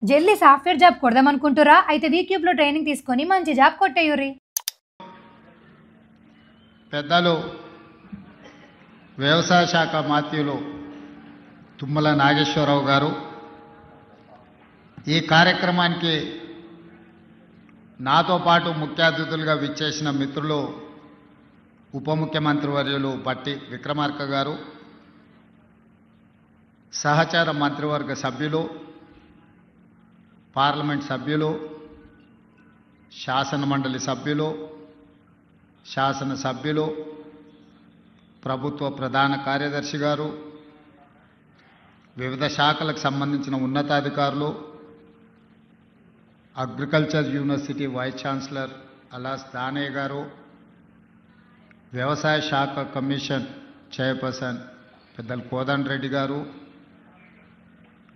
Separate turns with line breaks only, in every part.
జల్దీ software job కొడదామనుకుంటురా? అయితే వీక్యూబ్లో training తీసుకొని మంచి జాబ్ కొట్టేయుర్రి.
పెద్దలు వ్యవసాయ శాఖ మాత్యులు తుమ్మల నాగేశ్వరరావు గారు ఈ కార్యక్రమానికి నాతో పాటు ముఖ్య అతిథులుగా విచ్చేసిన మిత్రులు ఉప ముఖ్యమంత్రి వర్యులు బట్టి విక్రమార్క గారు, సహచార మంత్రివర్గ సభ్యులు, పార్లమెంట్ సభ్యులు, శాసన మండలి సభ్యులు, శాసనసభ్యులు, ప్రభుత్వ ప్రధాన కార్యదర్శి గారు, వివిధ శాఖలకు సంబంధించిన ఉన్నతాధికారులు, అగ్రికల్చర్ యూనివర్సిటీ వైస్ ఛాన్సలర్ అలాస్ దానే గారు, వ్యవసాయ శాఖ కమిషన్ చైర్పర్సన్ పెద్దలు కోదండ రెడ్డి గారు,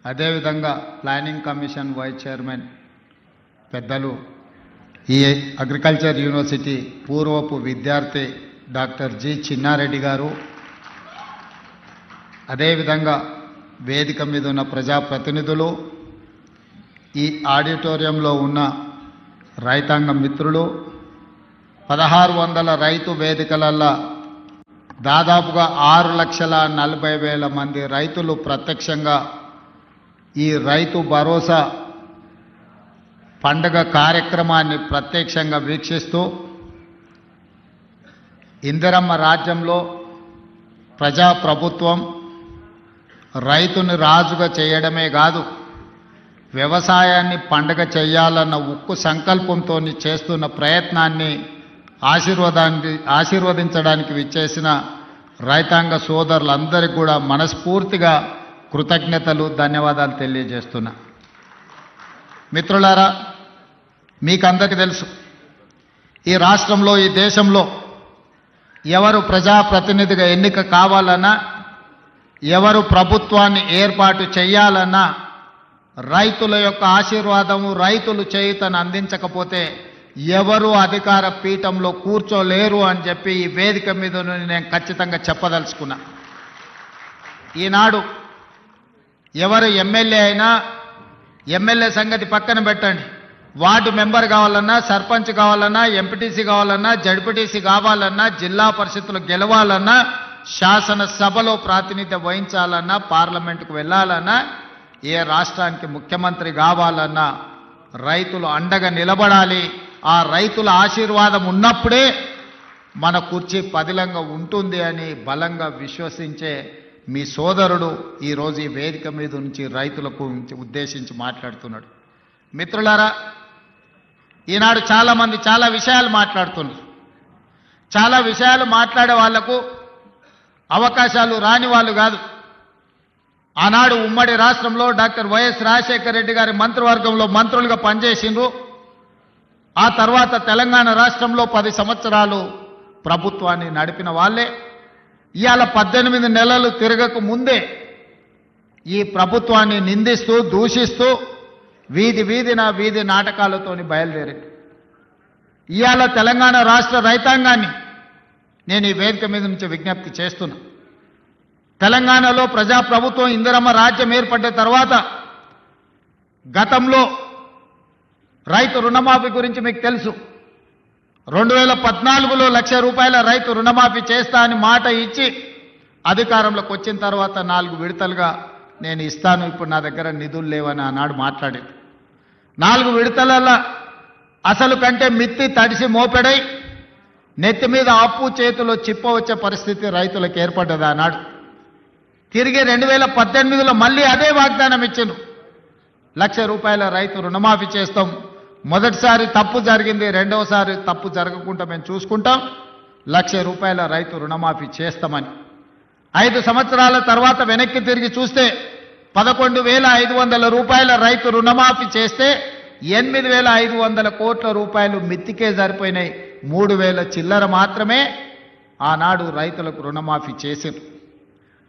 అదేవిధంగా ప్లానింగ్ కమిషన్ వైస్ చైర్మన్ పెద్దలు ఈ అగ్రికల్చర్ యూనివర్సిటీ పూర్వపు విద్యార్థి డాక్టర్ జి చిన్నారెడ్డి గారు, అదేవిధంగా వేదిక మీద ఉన్న ప్రజాప్రతినిధులు, ఈ ఆడిటోరియంలో ఉన్న రైతాంగ మిత్రులు, 1600 రైతు వేదికలల్లో దాదాపుగా 6,40,000 మంది రైతులు ప్రత్యక్షంగా ఈ రైతు భరోసా పండుగ కార్యక్రమాన్ని ప్రత్యక్షంగా వీక్షిస్తూ ఇందిరమ్మ రాజ్యంలో ప్రజాప్రభుత్వం రైతుని రాజుగా చేయడమే కాదు, వ్యవసాయాన్ని పండుగ చేయాలన్న ఉక్కు సంకల్పంతో చేస్తున్న ప్రయత్నాన్ని ఆశీర్వదించడానికి విచ్చేసిన రైతాంగ సోదరులందరికీ కూడా మనస్ఫూర్తిగా కృతజ్ఞతలు, ధన్యవాదాలు తెలియజేస్తున్నా. మిత్రులారా, మీకందరికీ తెలుసు, ఈ రాష్ట్రంలో, ఈ దేశంలో ఎవరు ప్రజాప్రతినిధిగా ఎన్నిక కావాలన్నా, ఎవరు ప్రభుత్వాన్ని ఏర్పాటు చేయాలన్నా రైతుల యొక్క ఆశీర్వాదము, రైతులు చేయుతను అందించకపోతే ఎవరు అధికార పీఠంలో కూర్చోలేరు అని చెప్పి ఈ వేదిక మీద నేను ఖచ్చితంగా చెప్పదలుచుకున్నా. ఈనాడు ఎవరు ఎమ్మెల్యే అయినా, ఎమ్మెల్యే సంగతి పక్కన పెట్టండి, వార్డు మెంబర్ కావాలన్నా, సర్పంచ్ కావాలన్నా, ఎంపీటీసీ కావాలన్నా, జడ్పీటీసీ కావాలన్నా, జిల్లా పరిషత్తులు గెలవాలన్నా, శాసనసభలో ప్రాతినిధ్యం వహించాలన్నా, పార్లమెంటుకు వెళ్ళాలన్నా, ఏ రాష్ట్రానికి ముఖ్యమంత్రి కావాలన్నా రైతులు అండగా నిలబడాలి. ఆ రైతుల ఆశీర్వాదం ఉన్నప్పుడే మన కుర్చీ పదిలంగా ఉంటుంది అని బలంగా విశ్వసించే మీ సోదరుడు ఈరోజు ఈ వేదిక మీద నుంచి రైతులకు ఉద్దేశించి మాట్లాడుతున్నాడు. మిత్రులారా, ఈనాడు చాలామంది చాలా విషయాలు మాట్లాడుతున్నారు. చాలా విషయాలు మాట్లాడే వాళ్లకు అవకాశాలు రాని వాళ్ళు కాదు. ఆనాడు ఉమ్మడి రాష్ట్రంలో డాక్టర్ వైఎస్ రాజశేఖర రెడ్డి గారి మంత్రివర్గంలో మంత్రులుగా పనిచేసిండ్రు. ఆ తర్వాత తెలంగాణ రాష్ట్రంలో 10 సంవత్సరాలు ప్రభుత్వాన్ని నడిపిన వాళ్ళే ఇవాళ 18 నెలలు తిరగక ముందే ఈ ప్రభుత్వాన్ని నిందిస్తూ, దూషిస్తూ వీధి నాటకాలతోని బయలుదేరారు. ఇవాళ తెలంగాణ రాష్ట్ర రైతాంగాన్ని నేను ఈ వేదిక మీద నుంచి విజ్ఞప్తి చేస్తున్నా. తెలంగాణలో ప్రజాప్రభుత్వం, ఇందిరమ్మ రాజ్యం ఏర్పడ్డ తర్వాత గతంలో రైతు రుణమాఫీ గురించి మీకు తెలుసు. 2014లో ₹1,00,000 రైతు రుణమాఫీ చేస్తా అని మాట ఇచ్చి అధికారంలోకి వచ్చిన తర్వాత 4 విడతలుగా నేను ఇస్తాను, ఇప్పుడు నా దగ్గర నిధులు లేవని ఆనాడు మాట్లాడేది. 4 విడతల అసలు కంటే మిత్తి తడిసి మోపెడై నెత్తి మీద అప్పు, చేతిలో చిప్ప వచ్చే పరిస్థితి రైతులకు ఏర్పడ్డది ఆనాడు. తిరిగి 2018లో మళ్ళీ అదే వాగ్దానం ఇచ్చిండ్రు, ₹1,00,000 రైతు రుణమాఫీ చేస్తాం. మొదటిసారి తప్పు జరిగింది, రెండవసారి తప్పు జరగకుండా మేము చూసుకుంటాం, ₹1,00,000 రైతు రుణమాఫీ చేస్తామని. 5 సంవత్సరాల తర్వాత వెనక్కి తిరిగి చూస్తే ₹11,500 రైతు రుణమాఫీ చేస్తే 8,500 కోట్ల రూపాయలు మిత్తికే సరిపోయినాయి. 3,000 చిల్లర మాత్రమే ఆనాడు రైతులకు రుణమాఫీ చేసిండ్రు.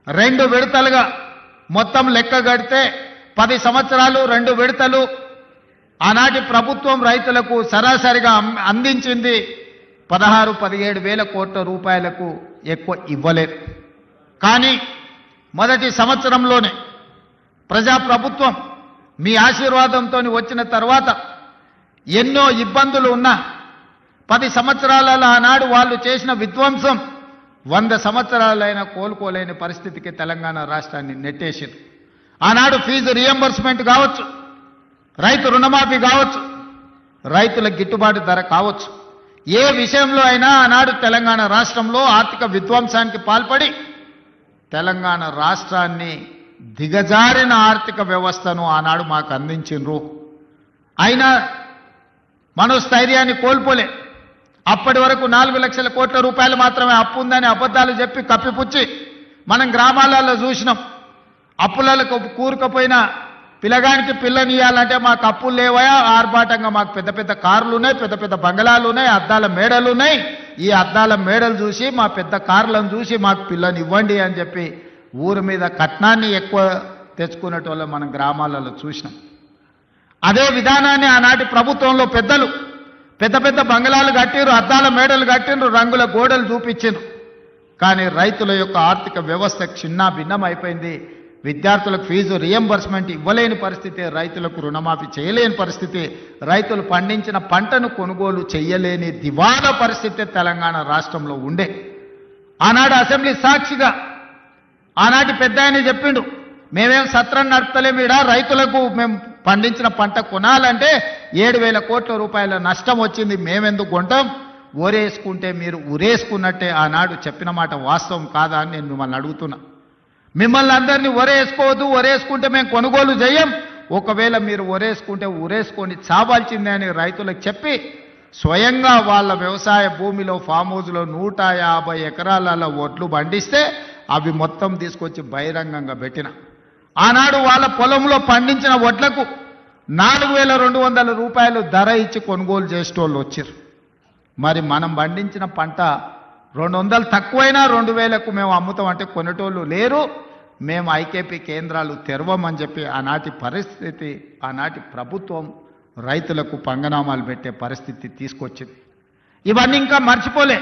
2 విడతలుగా మొత్తం లెక్క గడితే 10 సంవత్సరాలు 2 విడతలు ఆనాటి ప్రభుత్వం రైతులకు సరాసరిగా అందించింది 16-17 వేల కోట్ల రూపాయలకు ఎక్కువ ఇవ్వలేదు. కానీ మొదటి సంవత్సరంలోనే ప్రజాప్రభుత్వం మీ ఆశీర్వాదంతో వచ్చిన తర్వాత ఎన్నో ఇబ్బందులు ఉన్నా 10 సంవత్సరాలలో ఆనాడు వాళ్ళు చేసిన విధ్వంసం 100 సంవత్సరాలైనా కోలుకోలేని పరిస్థితికి తెలంగాణ రాష్ట్రాన్ని నెట్టేసింది. ఆనాడు ఫీజు రియంబర్స్మెంట్ కావచ్చు, రైతు రుణమాఫీ కావచ్చు, రైతుల గిట్టుబాటు ధర కావచ్చు, ఏ విషయంలో అయినా ఆనాడు తెలంగాణ రాష్ట్రంలో ఆర్థిక విధ్వంసానికి పాల్పడి తెలంగాణ రాష్ట్రాన్ని దిగజారిన ఆర్థిక వ్యవస్థను ఆనాడు మాకు అందించిండ్రు. అయినా మనోస్థైర్యాన్ని కోల్పోలే. అప్పటి వరకు 4 లక్షల కోట్ల రూపాయలు మాత్రమే అప్పు ఉందని అబద్ధాలు చెప్పి కప్పిపుచ్చి మనం గ్రామాలలో చూసినాం. అప్పులకు కూరుకపోయిన పిల్లగానికి పిల్లనియాలంటే మాకు అప్పులు లేవయా, ఆర్భాటంగా మాకు పెద్ద పెద్ద కార్లు ఉన్నాయి, పెద్ద పెద్ద బంగళాలు ఉన్నాయి, అద్దాల మేడలు ఉన్నాయి. ఈ అద్దాల మేడలు చూసి మా పెద్ద కార్లను చూసి మాకు పిల్లని ఇవ్వండి అని చెప్పి ఊరి మీద కట్నాన్ని ఎక్కువ తెచ్చుకునేటోళ్ళు మనం గ్రామాలలో చూసినాం. అదే విధానాన్ని ఆనాటి ప్రభుత్వంలో పెద్దలు పెద్ద పెద్ద బంగళాలు కట్టిరు, అద్దాల మేడలు కట్టిండ్రు, రంగుల గోడలు చూపించిండ్రు. కానీ రైతుల యొక్క ఆర్థిక వ్యవస్థ చిన్న భిన్నం అయిపోయింది. విద్యార్థులకు ఫీజు రియంబర్స్మెంట్ ఇవ్వలేని పరిస్థితి, రైతులకు రుణమాఫీ చేయలేని పరిస్థితి, రైతులు పండించిన పంటను కొనుగోలు చేయలేని దివాలా పరిస్థితి తెలంగాణ రాష్ట్రంలో ఉండే. ఆనాడు అసెంబ్లీ సాక్షిగా ఆనాటి పెద్ద ఆయన చెప్పిండు, మేమేం సత్రం నడపలేము, ఈడ రైతులకు మేము పండించిన పంట కొనాలంటే 7,000 కోట్ల రూపాయల నష్టం వచ్చింది, మేమెందుకు కొంటాం, ఊరేసుకుంటే మీరు ఊరేసుకున్నట్టే. ఆనాడు చెప్పిన మాట వాస్తవం కాదా అని నేను మిమ్మల్ని అడుగుతున్నా. మిమ్మల్ని అందరినీ ఒరేసుకోవద్దు, ఒరేసుకుంటే మేము కొనుగోలు చేయం, ఒకవేళ మీరు ఒరేసుకుంటే ఊరేసుకొని చావాల్సిందే అని రైతులకు చెప్పి స్వయంగా వాళ్ళ వ్యవసాయ భూమిలో ఫామ్ హౌస్లో 150 ఎకరాల ఒడ్లు పండిస్తే అవి మొత్తం తీసుకొచ్చి బహిరంగంగా పెట్టిన. ఆనాడు వాళ్ళ పొలంలో పండించిన వడ్లకు 4,200 రూపాయలు ధర ఇచ్చి కొనుగోలు చేసేటోళ్ళు వచ్చారు. మరి మనం పండించిన పంట 200 తక్కువైనా 2,000కు మేము అమ్ముతామంటే కొనేటోళ్ళు లేరు. మేము ఐకేపీ కేంద్రాలు తెరవమని చెప్పి ఆనాటి పరిస్థితి, ఆనాటి ప్రభుత్వం రైతులకు పంగనామాలు పెట్టే పరిస్థితి తీసుకొచ్చింది. ఇవన్నీ ఇంకా మర్చిపోలే,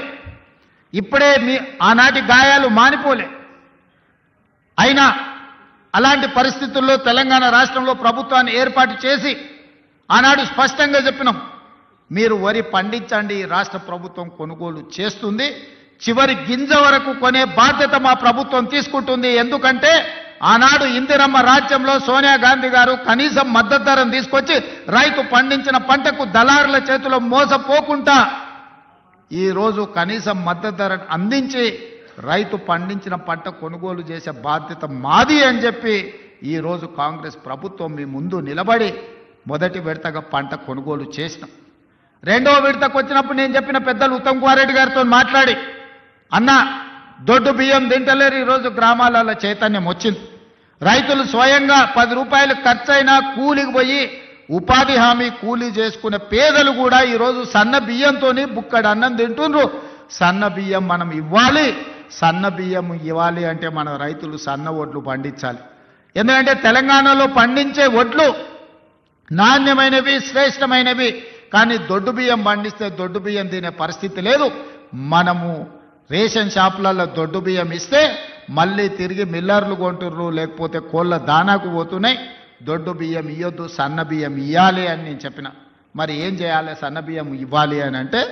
ఇప్పుడే ఆనాటి గాయాలు మానిపోలే. అయినా అలాంటి పరిస్థితుల్లో తెలంగాణ రాష్ట్రంలో ప్రభుత్వాన్ని ఏర్పాటు చేసి ఆనాడు స్పష్టంగా చెప్పినాం, మీరు వరి పండించండి, రాష్ట్ర ప్రభుత్వం కొనుగోలు చేస్తుంది, చివరి గింజ వరకు కొనే బాధ్యత మా ప్రభుత్వం తీసుకుంటుంది. ఎందుకంటే ఆనాడు ఇందిరమ్మ రాజ్యంలో సోనియా గాంధీ గారు కనీసం మద్దతు ధరను తీసుకొచ్చి రైతు పండించిన పంటకు దళారుల చేతిలో మోసపోకుండా ఈరోజు కనీసం మద్దతు ధరను అందించి రైతు పండించిన పంట కొనుగోలు చేసే బాధ్యత మాది అని చెప్పి ఈరోజు కాంగ్రెస్ ప్రభుత్వం మీ ముందు నిలబడి మొదటి విడతగా పంట కొనుగోలు చేసినాం. రెండవ విడతకు వచ్చినప్పుడు నేను చెప్పిన పెద్దలు ఉత్తమ్ కుమార్ రెడ్డి గారితో మాట్లాడి, అన్న దొడ్డు బియ్యం తింటలేరు, ఈరోజు గ్రామాలలో చైతన్యం వచ్చింది. రైతులు స్వయంగా 10 రూపాయలు ఖర్చైనా కూలికి పోయి ఉపాధి హామీ కూలీ చేసుకునే పేదలు కూడా ఈరోజు సన్న బియ్యంతో బుక్కడు అన్నం తింటుండ్రు. సన్న బియ్యం మనం ఇవ్వాలి, సన్న బియ్యం ఇవ్వాలి అంటే మన రైతులు సన్న వడ్లు పండించాలి. ఎందుకంటే తెలంగాణలో పండించే వడ్లు నాణ్యమైనవి, శ్రేష్టమైనవి. కానీ దొడ్డు బియ్యం పండిస్తే దొడ్డు బియ్యం తినే పరిస్థితి లేదు. మనము రేషన్ షాపులలో దొడ్డు బియ్యం ఇస్తే మళ్ళీ తిరిగి మిల్లర్లు కొంటుర్రు, లేకపోతే కోళ్ళ దానాకు పోతున్నాయి. దొడ్డు బియ్యం ఇవ్వద్దు, సన్న బియ్యం ఇవ్వాలి అని నేను చెప్పిన. మరి ఏం చేయాలి, సన్న బియ్యం ఇవ్వాలి అని అంటే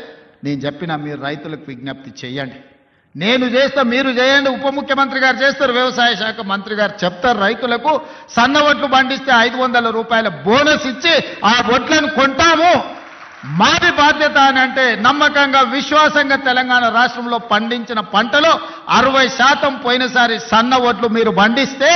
నేను చెప్పిన, మీరు రైతులకు విజ్ఞప్తి చేయండి, నేను చేస్తా, మీరు చేయండి. ఉప ముఖ్యమంత్రి గారు చేస్తారు, వ్యవసాయ శాఖ మంత్రి గారు చెప్తారు, రైతులకు సన్న వడ్లు పండిస్తే 500 రూపాయల బోనస్ ఇచ్చి ఆ వడ్లను కొంటాము, మాది బాధ్యత అని అంటే నమ్మకంగా, విశ్వాసంగా తెలంగాణ రాష్ట్రంలో పండించిన పంటలో 60% పోయినసారి సన్న వడ్లు మీరు పండిస్తే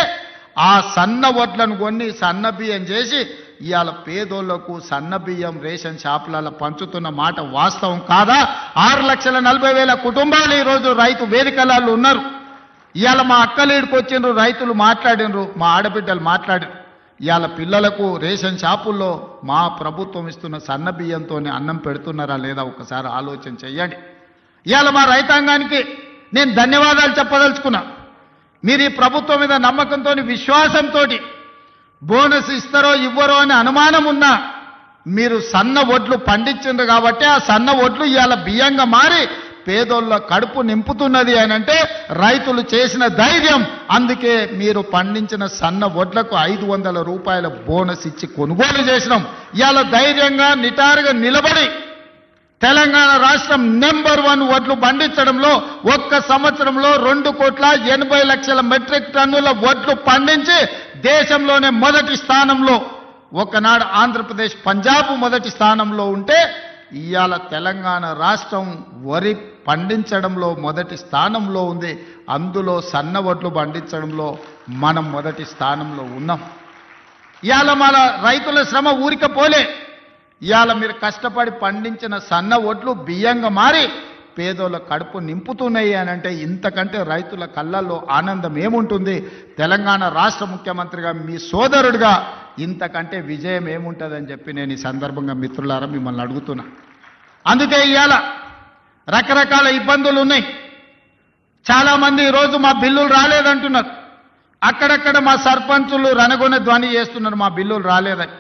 ఆ సన్న వడ్లను కొన్ని సన్న బియ్యం చేసి ఇవాళ పేదోళ్లకు సన్న బియ్యం రేషన్ షాపులలో పంచుతున్న మాట వాస్తవం కాదా? 6,40,000 కుటుంబాలు ఈరోజు రైతు వేదికలలో ఉన్నారు. ఇవాళ మా అక్కలీడికి వచ్చిండ్రు, రైతులు మాట్లాడినరు, మా ఆడబిడ్డలు మాట్లాడినారు. ఇవాళ పిల్లలకు రేషన్ షాపుల్లో మా ప్రభుత్వం ఇస్తున్న సన్న బియ్యంతో అన్నం పెడుతున్నారా లేదా ఒకసారి ఆలోచన చెయ్యండి. ఇవాళ మా రైతాంగానికి నేను ధన్యవాదాలు చెప్పదలుచుకున్నా. మీరు ఈ ప్రభుత్వం మీద నమ్మకంతో, విశ్వాసంతో బోనస్ ఇస్తారో ఇవ్వరో అని అనుమానం ఉన్నా మీరు సన్న వడ్లు పండించిండ్రు కాబట్టి ఆ సన్న వడ్లు ఇవాళ బియ్యంగా మారి పేదోళ్ళ కడుపు నింపుతున్నది అని అంటే రైతులు చేసిన ధైర్యం. అందుకే మీరు పండించిన సన్న వడ్లకు 500 రూపాయల బోనస్ ఇచ్చి కొనుగోలు చేసినాం. ఇవాళ ధైర్యంగా నిటారుగా నిలబడి తెలంగాణ రాష్ట్రం నెంబర్ 1 వడ్లు పండించడంలో ఒక్క సంవత్సరంలో 2,80,00,000 మెట్రిక్ టన్నుల వడ్లు పండించి దేశంలోనే మొదటి స్థానంలో, ఒకనాడు ఆంధ్రప్రదేశ్ పంజాబ్ మొదటి స్థానంలో ఉంటే ఇవాళ తెలంగాణ రాష్ట్రం వరి పండించడంలో మొదటి స్థానంలో ఉంది. అందులో సన్న వడ్లు పండించడంలో మనం మొదటి స్థానంలో ఉన్నాం. ఇవాళ మన రైతుల శ్రమ ఊరిక పోలే. ఇవాళ మీరు కష్టపడి పండించిన సన్న వడ్లు బియ్యంగా మారి పేదోళ్ళ కడుపు నింపుతున్నాయి అని అంటే ఇంతకంటే రైతుల కళ్ళల్లో ఆనందం ఏముంటుంది? తెలంగాణ రాష్ట్ర ముఖ్యమంత్రిగా మీ సోదరుడిగా ఇంతకంటే విజయం ఏముంటుందని చెప్పి నేను ఈ సందర్భంగా మిత్రులారా మిమ్మల్ని అడుగుతున్నా. అందుకే ఇవాళ రకరకాల ఇబ్బందులు ఉన్నాయి. చాలామంది ఈరోజు మా బిల్లులు రాలేదంటున్నారు. అక్కడక్కడ మా సర్పంచులు రణగొన ధ్వని చేస్తున్నారు మా బిల్లులు రాలేదని.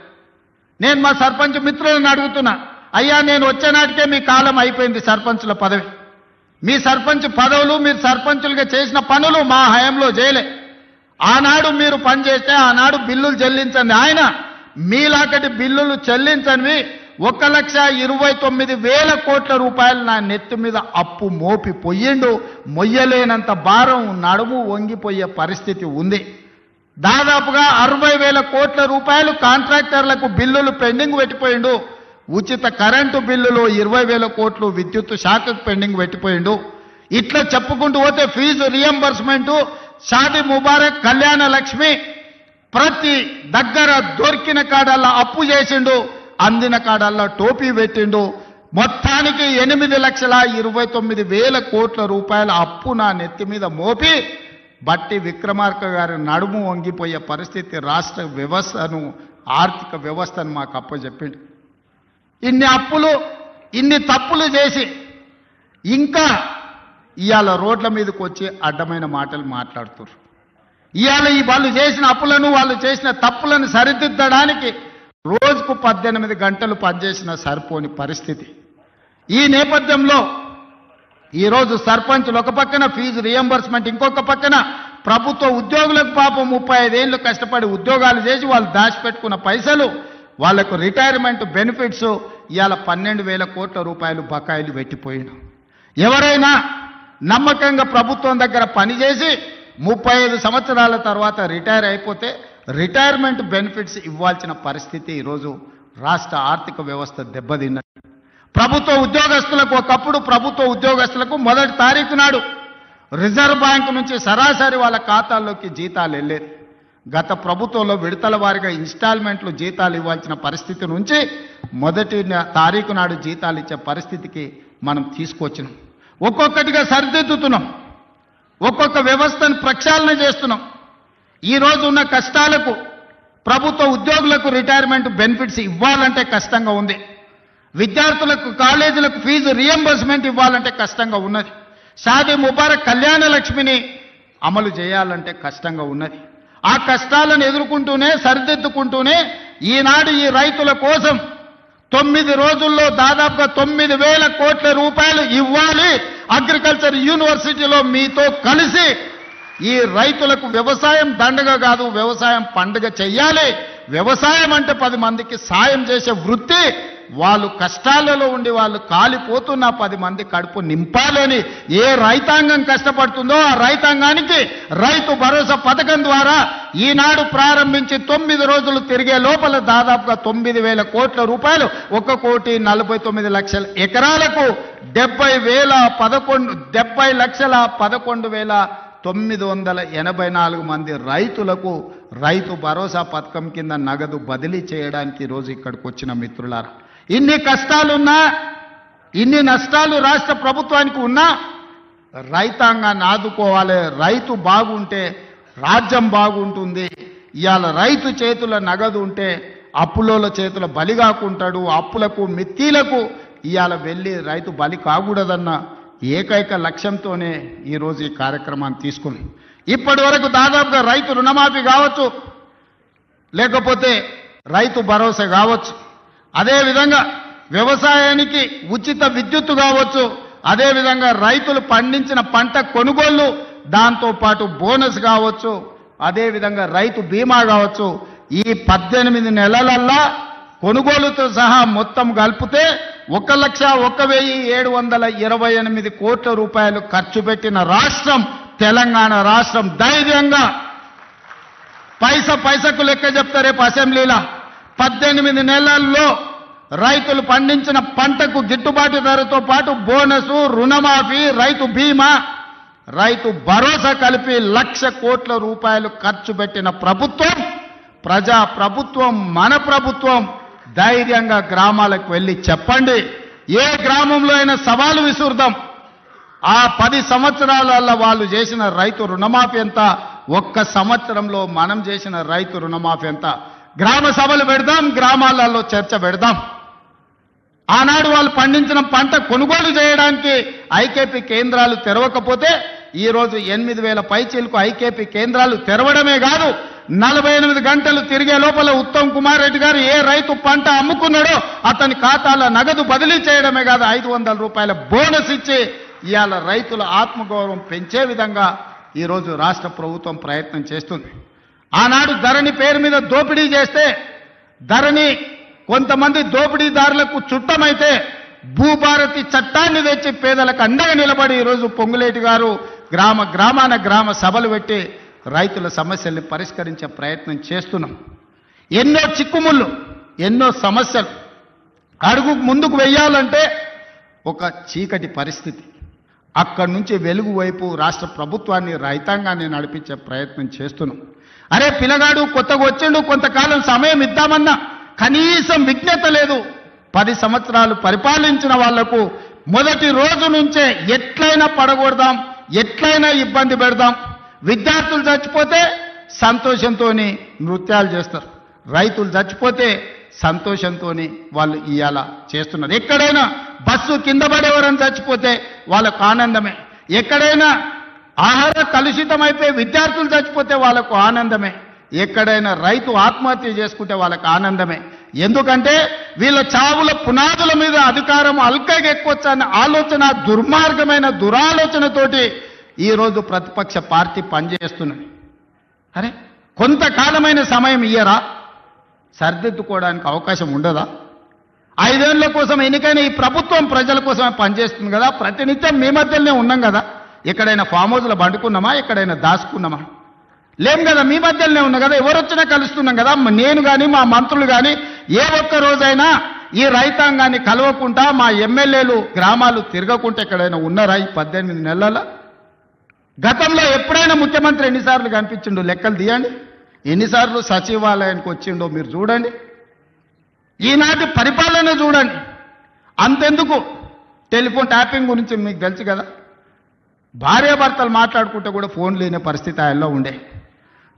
నేను మా సర్పంచ్ మిత్రులను అడుగుతున్నా, అయ్యా నేను వచ్చే నాటికే మీ కాలం అయిపోయింది సర్పంచుల పదవి. మీ సర్పంచ్ పదవులు, మీరు సర్పంచులుగా చేసిన పనులు మా హయాంలో చేయలే. ఆనాడు మీరు పనిచేస్తే ఆనాడు బిల్లులు చెల్లించండి. ఆయన మీలాకటి బిల్లులు చెల్లించనివి 1,29,000 కోట్ల రూపాయలు నా నెత్తి మీద అప్పు మోపి పొయ్యిండు. మొయ్యలేనంత భారం, నడుము వంగిపోయే పరిస్థితి ఉంది. దాదాపుగా 60,000 కోట్ల రూపాయలు కాంట్రాక్టర్లకు బిల్లులు పెండింగ్ పెట్టిపోయిండు. ఉచిత కరెంటు బిల్లులు 20,000 కోట్లు విద్యుత్ శాఖకు పెండింగ్ పెట్టిపోయిండు. ఇట్లా చెప్పుకుంటూ పోతే ఫీజు రియంబర్స్మెంటు, షాదీ ముబారక్, కళ్యాణ లక్ష్మి ప్రతి దగ్గర దొరికిన కాడల్లా అప్పు చేసిండు. అందిన కాడల్లా టోపీ పెట్టిండు. మొత్తానికి 8,29,000 కోట్ల రూపాయల అప్పు నా నెత్తి మీద మోపి బట్టి విక్రమార్క గారి నడుము వంగిపోయే పరిస్థితి రాష్ట్ర వ్యవస్థను, ఆర్థిక వ్యవస్థను మాకు అప్పచెప్పిండు. ఇన్ని అప్పులు, ఇన్ని తప్పులు చేసి ఇంకా ఇవాళ రోడ్ల మీదకి వచ్చి అడ్డమైన మాటలు మాట్లాడుతున్నారు. ఇవాళ వాళ్ళు చేసిన అప్పులను, వాళ్ళు చేసిన తప్పులను సరిదిద్దడానికి రోజుకు 18 గంటలు పనిచేసిన సరిపోని పరిస్థితి. ఈ నేపథ్యంలో ఈరోజు సర్పంచులు ఒక పక్కన ఫీజు రియంబర్స్మెంట్, ఇంకొక పక్కన ప్రభుత్వ ఉద్యోగులకు పాపం 35 ఏళ్ళు కష్టపడి ఉద్యోగాలు చేసి వాళ్ళు దాచిపెట్టుకున్న పైసలు, వాళ్లకు రిటైర్మెంట్ బెనిఫిట్స్ ఇవాళ 12,000 కోట్ల రూపాయలు బకాయిలు పెట్టిపోయిన. ఎవరైనా నమ్మకంగా ప్రభుత్వం దగ్గర పనిచేసి 35 సంవత్సరాల తర్వాత రిటైర్ అయిపోతే రిటైర్మెంట్ బెనిఫిట్స్ ఇవ్వాల్సిన పరిస్థితి ఈరోజు రాష్ట్ర ఆర్థిక వ్యవస్థ దెబ్బతిన్నది. ప్రభుత్వ ఉద్యోగస్తులకు, ఒకప్పుడు ప్రభుత్వ ఉద్యోగస్తులకు 1వ తారీఖు నాడు రిజర్వ్ బ్యాంక్ నుంచి సరాసరి వాళ్ళ ఖాతాల్లోకి జీతాలు వెళ్ళేది. గత ప్రభుత్వంలో విడతల వారీగా ఇన్స్టాల్మెంట్లు జీతాలు ఇవ్వాల్సిన పరిస్థితి నుంచి 1వ తారీఖు నాడు జీతాలు ఇచ్చే పరిస్థితికి మనం తీసుకొచ్చినాం. ఒక్కొక్కటిగా సరిదిద్దుతున్నాం, ఒక్కొక్క వ్యవస్థను ప్రక్షాళన చేస్తున్నాం. ఈరోజు ఉన్న కష్టాలకు ప్రభుత్వ ఉద్యోగులకు రిటైర్మెంట్ బెనిఫిట్స్ ఇవ్వాలంటే కష్టంగా ఉంది. విద్యార్థులకు, కాలేజీలకు ఫీజు రియంబర్స్మెంట్ ఇవ్వాలంటే కష్టంగా ఉన్నది. షాదీ ముబారక్, కళ్యాణ లక్ష్మిని అమలు చేయాలంటే కష్టంగా ఉన్నది. ఆ కష్టాలను ఎదుర్కొంటూనే, సరిదిద్దుకుంటూనే ఈనాడు ఈ రైతుల కోసం 9 రోజుల్లో దాదాపుగా 9,000 కోట్ల రూపాయలు ఇవ్వాలి. అగ్రికల్చర్ యూనివర్సిటీలో మీతో కలిసి ఈ రైతులకు వ్యవసాయం దండగ కాదు, వ్యవసాయం పండుగ చెయ్యాలి. వ్యవసాయం అంటే 10 మందికి సాయం చేసే వృత్తి. వాళ్ళు కష్టాలలో ఉండి వాళ్ళు కాలిపోతున్న 10 మంది కడుపు నింపాలని ఏ రైతాంగం కష్టపడుతుందో ఆ రైతాంగానికి రైతు భరోసా పథకం ద్వారా ఈనాడు ప్రారంభించి 9 రోజులు తిరిగే లోపల దాదాపుగా 9,000 కోట్ల రూపాయలు, 1,49,00,000 ఎకరాలకు 70,11,984 మంది రైతులకు రైతు భరోసా పథకం కింద నగదు బదిలీ చేయడానికి ఈరోజు ఇక్కడికి వచ్చిన మిత్రులారా, ఇన్ని కష్టాలున్నా, ఇన్ని నష్టాలు రాష్ట్ర ప్రభుత్వానికి ఉన్నా రైతాంగాన్ని ఆదుకోవాలి. రైతు బాగుంటే రాజ్యం బాగుంటుంది. ఇవాళ రైతు చేతుల నగదు ఉంటే అప్పులోల చేతుల బలి కాకుంటాడు. అప్పులకు, మిత్తిలకు ఇవాళ వెళ్ళి రైతు బలి కాకూడదన్న ఏకైక లక్ష్యంతోనే ఈరోజు ఈ కార్యక్రమాన్ని తీసుకుని ఇప్పటి వరకు దాదాపుగా రైతు రుణమాఫీ కావచ్చు, లేకపోతే రైతు భరోసా కావచ్చు, అదేవిధంగా వ్యవసాయానికి ఉచిత విద్యుత్తు కావచ్చు, అదేవిధంగా రైతులు పండించిన పంట కొనుగోళ్లు, దాంతోపాటు బోనస్ కావచ్చు, అదేవిధంగా రైతు బీమా కావచ్చు. ఈ 18 నెలలల్లా కొనుగోలుతో సహా మొత్తం కలిపితే 1,01,728 కోట్ల రూపాయలు ఖర్చు పెట్టిన రాష్ట్రం తెలంగాణ రాష్ట్రం. ధైర్యంగా పైసకు లెక్క చెప్తా రేపు అసెంబ్లీలో. 18 నెలల్లో రైతులు పండించిన పంటకు గిట్టుబాటు ధరతో పాటు బోనసు, రుణమాఫీ, రైతు బీమా, రైతు భరోసా కలిపి 1,00,000 కోట్ల రూపాయలు ఖర్చు పెట్టిన ప్రభుత్వం, ప్రజా ప్రభుత్వం, మన ప్రభుత్వం. ధైర్యంగా గ్రామాలకు వెళ్ళి చెప్పండి. ఏ గ్రామంలో అయినా సవాలు విసురుదాం. ఆ 10 సంవత్సరాలలో వాళ్ళు చేసిన రైతు రుణమాఫీ ఎంత, ఒక్క సంవత్సరంలో మనం చేసిన రైతు రుణమాఫీ ఎంత. గ్రామ సభలు పెడదాం, గ్రామాలలో చర్చ పెడదాం. ఆనాడు వాళ్ళు పండించిన పంట కొనుగోలు చేయడానికి ఐకేపీ కేంద్రాలు తెరవకపోతే ఈరోజు 8,000 పైచీలకు ఐకేపీ కేంద్రాలు తెరవడమే కాదు, 48 గంటలు తిరిగే లోపల ఉత్తమ్ కుమార్ రెడ్డి గారు ఏ రైతు పంట అమ్ముకున్నాడో అతని ఖాతాలో నగదు బదిలీ చేయడమే కాదు, 500 రూపాయల బోనస్ ఇచ్చి ఇవాళ రైతుల ఆత్మగౌరవం పెంచే విధంగా ఈరోజు రాష్ట్ర ప్రభుత్వం ప్రయత్నం చేస్తుంది. ఆనాడు ధరణి పేరు మీద దోపిడీ చేస్తే, ధరణి కొంతమంది దోపిడీదారులకు చుట్టమైతే భూభారతి చట్టాన్ని తెచ్చి పేదలకు అండగా నిలబడి ఈరోజు పొంగులేటి గారు గ్రామాన గ్రామ సభలు పెట్టి రైతుల సమస్యల్ని పరిష్కరించే ప్రయత్నం చేస్తున్నాం. ఎన్నో చిక్కుముళ్ళు, ఎన్నో సమస్యలు అడుగు ముందుకు వెయ్యాలంటే ఒక చీకటి పరిస్థితి. అక్కడి నుంచి వెలుగు వైపు రాష్ట్ర ప్రభుత్వాన్ని, రైతాంగాన్ని నడిపించే ప్రయత్నం చేస్తున్నాం. అరే పిల్లగాడు కొత్తగా వచ్చిండు, కొంతకాలం సమయం ఇద్దామన్నా కనీసం విజ్ఞత లేదు. 10 సంవత్సరాలు పరిపాలించిన వాళ్లకు మొదటి రోజు నుంచే ఎట్లయినా పడగొడదాం, ఎట్లయినా ఇబ్బంది పెడదాం. విద్యార్థులు చచ్చిపోతే సంతోషంతో నృత్యాలు చేస్తారు, రైతులు చచ్చిపోతే సంతోషంతో వాళ్ళు ఇవాళ చేస్తున్నారు. ఎక్కడైనా బస్సు కింద పడేవారని చచ్చిపోతే వాళ్ళకు ఆనందమే, ఎక్కడైనా ఆహార కలుషితమైపోయి విద్యార్థులు చచ్చిపోతే వాళ్ళకు ఆనందమే, ఎక్కడైనా రైతు ఆత్మహత్య చేసుకుంటే వాళ్ళకి ఆనందమే. ఎందుకంటే వీళ్ళ చావుల పునాదుల మీద అధికారం అల్కగా ఎక్కువచ్చన్న ఆలోచన, దుర్మార్గమైన దురాలోచనతోటి ఈరోజు ప్రతిపక్ష పార్టీ పనిచేస్తున్నది. అరే కొంతకాలమైన సమయం ఇయ్యరా, సరిదిద్దుకోవడానికి అవకాశం ఉండదా? 5 ఏళ్ల కోసం ఎన్నికైన ఈ ప్రభుత్వం ప్రజల కోసమే పనిచేస్తుంది కదా. ప్రతినిత్యం మీ మధ్యలోనే ఉన్నాం కదా. ఎక్కడైనా ఫామ్ హౌస్లో పండుకున్నామా, ఎక్కడైనా దాచుకున్నామా? లేం కదా, మీ మధ్యలోనే ఉన్నా కదా. ఎవరు వచ్చినా కలుస్తున్నాం కదా. నేను కానీ మా మంత్రులు కానీ ఏ ఒక్క రోజైనా ఈ రైతాంగాన్ని కలవకుండా, మా ఎమ్మెల్యేలు గ్రామాలు తిరగకుండా ఎక్కడైనా ఉన్నారా ఈ 18 నెలల? గతంలో ఎప్పుడైనా ముఖ్యమంత్రి ఎన్నిసార్లు కనిపించిండో లెక్కలు తీయండి, ఎన్నిసార్లు సచివాలయానికి వచ్చిండో మీరు చూడండి. ఈనాటి పరిపాలన చూడండి. అంతెందుకు, టెలిఫోన్ ట్యాపింగ్ గురించి మీకు తెలుసు కదా. భార్యాభర్తలు మాట్లాడుకుంటే కూడా ఫోన్ లేని పరిస్థితి ఆయనలో ఉండే.